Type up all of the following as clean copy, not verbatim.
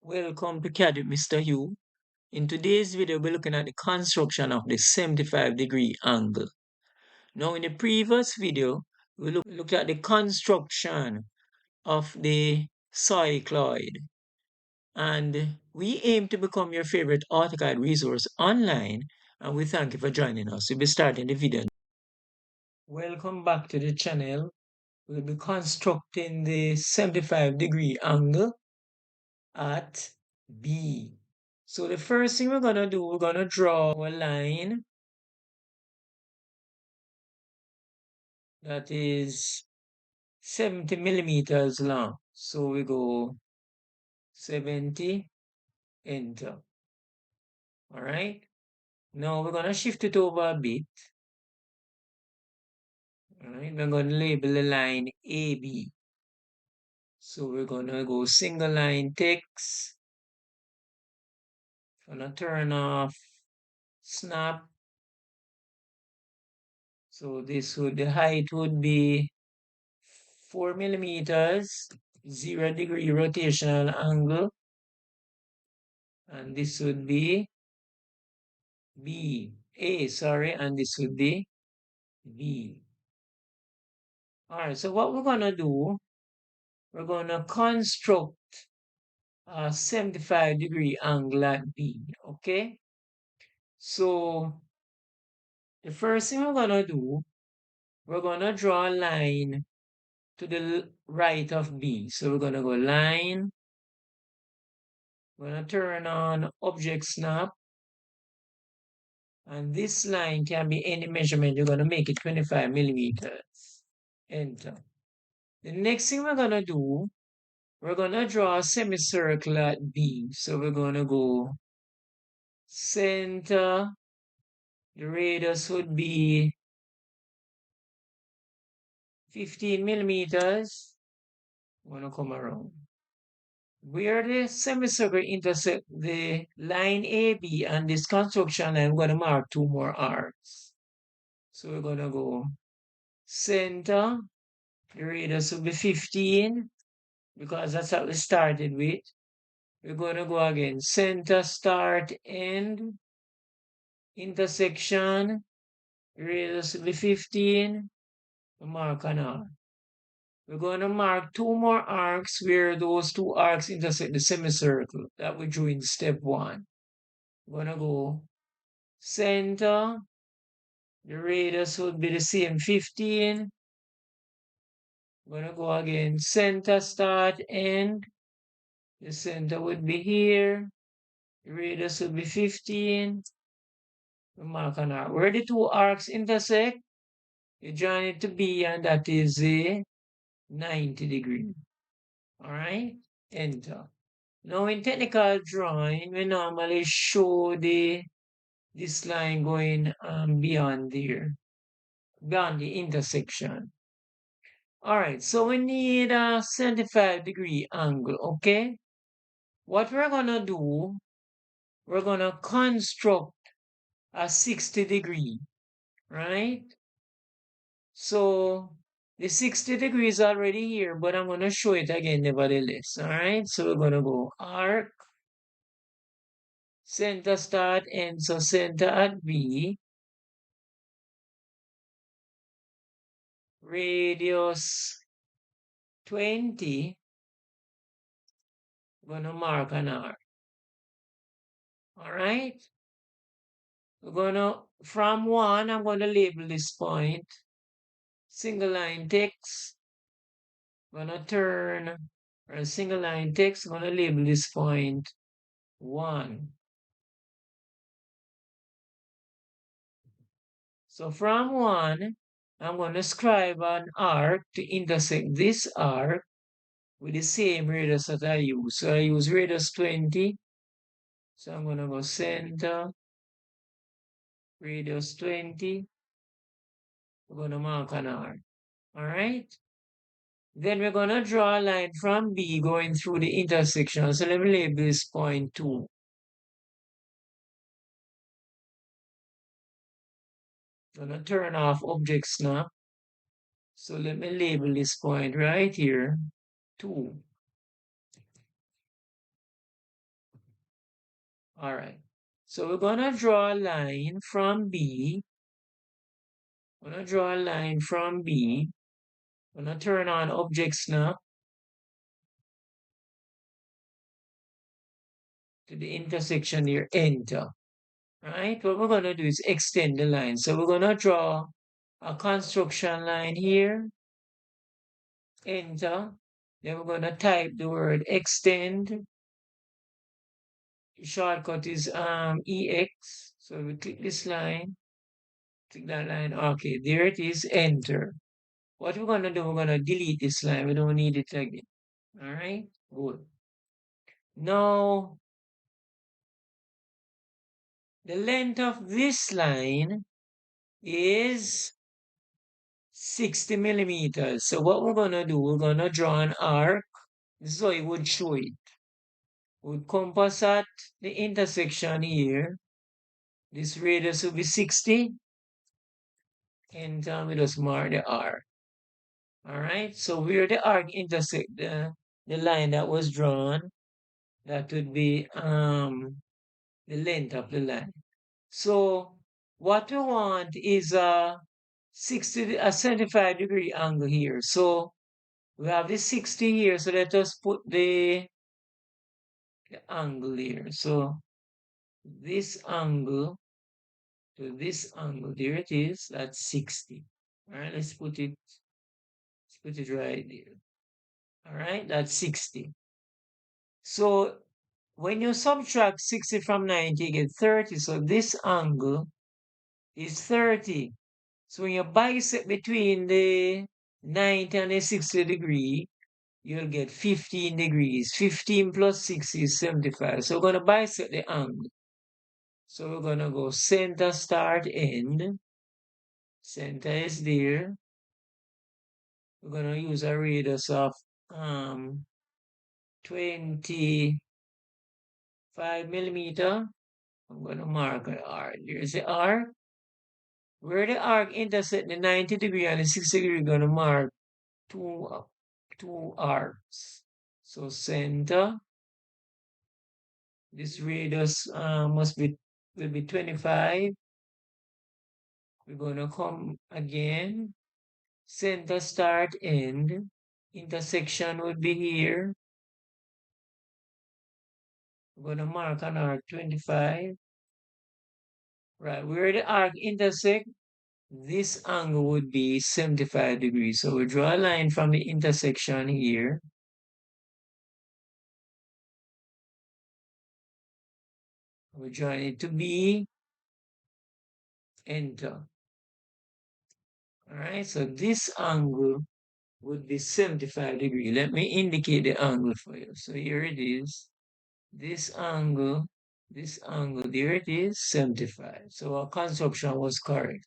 Welcome to CAD with Mr. Hew. In today's video, we're looking at the construction of the 75-degree angle. Now, in the previous video, we looked at the construction of the cycloid. And we aim to become your favorite AutoCAD resource online. And we thank you for joining us. We'll be starting the video. Welcome back to the channel. We'll be constructing the 75-degree angle at B. So the first thing we're gonna do, we're gonna draw a line that is 70 millimeters long. So we go 70, enter. All right. Now we're gonna shift it over a bit. All right. We're gonna label the line AB. So we're gonna go single line text. Gonna turn off snap. So the height would be 4 millimeters, 0-degree rotational angle, and this would be sorry, and this would be B. All right, so what we're gonna do, we're gonna construct a 75-degree angle at B, okay? So the first thing we're gonna do, we're gonna draw a line to the right of B. So we're gonna go line, we're gonna turn on object snap, and this line can be any measurement. You're going to make it 25 millimeters. Enter. The next thing we're going to do, we're going to draw a semicircle at B. So we're going to go center. The radius would be 15 millimeters. I'm going to come around. Where the semicircle intersect the line AB and this construction line, I'm going to mark two more arcs. So we're going to go center. The radius will be 15 because that's what we started with. We're going to go again. Center, start, end, intersection. Radius will be 15. We mark an arc. We're going to mark two more arcs where those two arcs intersect the semicircle that we drew in step one. We're going to go center. The radius would be the same, 15. We're going to go again. Center, start, end. The center would be here. The radius would be 15. We mark an arc. Where the two arcs intersect, you join it to B, and that is a 90 degree. All right, enter. Now in technical drawing, we normally show this line going beyond there, beyond the intersection. All right, so we need a 75-degree angle, okay? What we're gonna do, we're gonna construct a 60 degree, right? So the 60 degrees already here, but I'm going to show it again nevertheless. All right, so we're going to go arc, center, start, end. So center at B, radius 20. We're going to mark an arc. All right, we're going to, from 1, I'm going to label this point. Single line text. I'm going to turn, or single line text. I'm going to label this point 1. So from 1, I'm going to scribe an arc to intersect this arc with the same radius that I use. So I use radius 20. So I'm going to go center, radius 20. We're going to mark an arc. All right? Then we're going to draw a line from B going through the intersection. So let me label this point 2. I'm going to turn off object snap. So let me label this point right here, 2. All right. So we're going to draw a line from B. We're going to draw a line from B. We're going to turn on Object Snap to the intersection here, enter. Right? What we're going to do is extend the line. So we're going to draw a construction line here, enter. Then we're going to type the word extend. Shortcut is EX. So we click this line, click that line. Okay, there it is, enter. What we're going to do, we're going to delete this line. We don't need it again. All right, good. Now, the length of this line is 60 millimeters. So what we're going to do, we're going to draw an arc. This is how it would show it. We'd compass at the intersection here. This radius will be 60. And we just mark the arc. All right, so where the arc intersect the line that was drawn, that would be the length of the line. So what we want is a 75-degree angle here. So we have this 60 here, so let us put the angle here. So this angle to this angle, there it is, that's 60. All right, let's put it right there. All right, that's 60. So when you subtract 60 from 90, you get 30. So this angle is 30. So when you bisect between the 90 and the 60 degree, you'll get 15 degrees. 15 plus 60 is 75. So we're going to bisect the angle. So we're going to go center, start, end. Center is there. We're going to use a radius of 25 millimeter. I'm going to mark an R. There's the R. Where the arc intersect the 90 degree and the 60 degree, we're going to mark two arcs. So center. This radius will be 25. We're going to come again. Center, start, end. Intersection would be here. We're going to mark an arc 25. Right, where the arc intersect, this angle would be 75 degrees. So we draw a line from the intersection here. We join it to B, enter. All right, so this angle would be 75 degrees. Let me indicate the angle for you. So here it is. This angle, there it is, 75. So our construction was correct.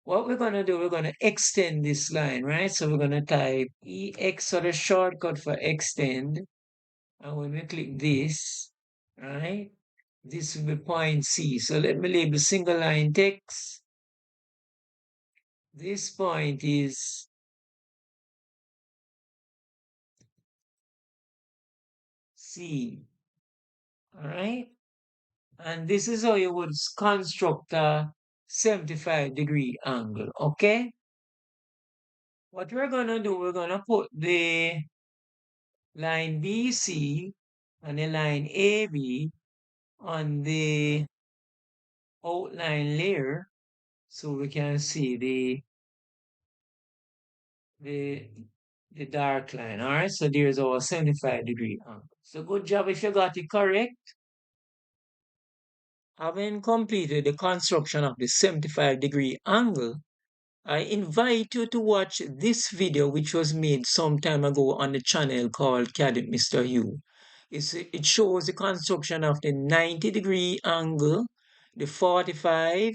What we're going to do, we're going to extend this line, right? So we're going to type EX, so the shortcut for extend. And when we click this, right, this will be point C. So let me label single line text. This point is C. All right. And this is how you would construct a 75-degree angle. Okay. What we're going to do, we're going to put the line BC and the line AB on the outline layer so we can see the dark line. All right, so there's our 75-degree angle. So good job if you got it correct. Having completed the construction of the 75-degree angle, I invite you to watch this video which was made some time ago on the channel called CAD Mr Hew. It shows the construction of the 90-degree angle, the 45,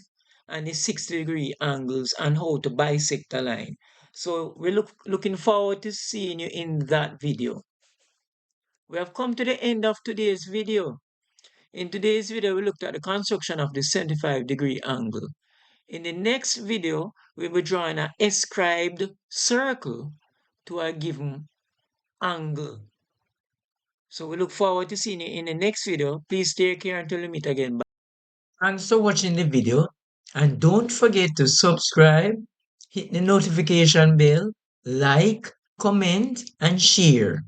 and the 60-degree angles and how to bisect a line. So we're looking forward to seeing you in that video. We have come to the end of today's video. In today's video, we looked at the construction of the 75-degree angle. In the next video, we will draw an ascribed circle to a given angle. So we look forward to seeing you in the next video. Please take care until we meet again. Bye. Thanks for watching the video, and don't forget to subscribe, hit the notification bell, like, comment, and share.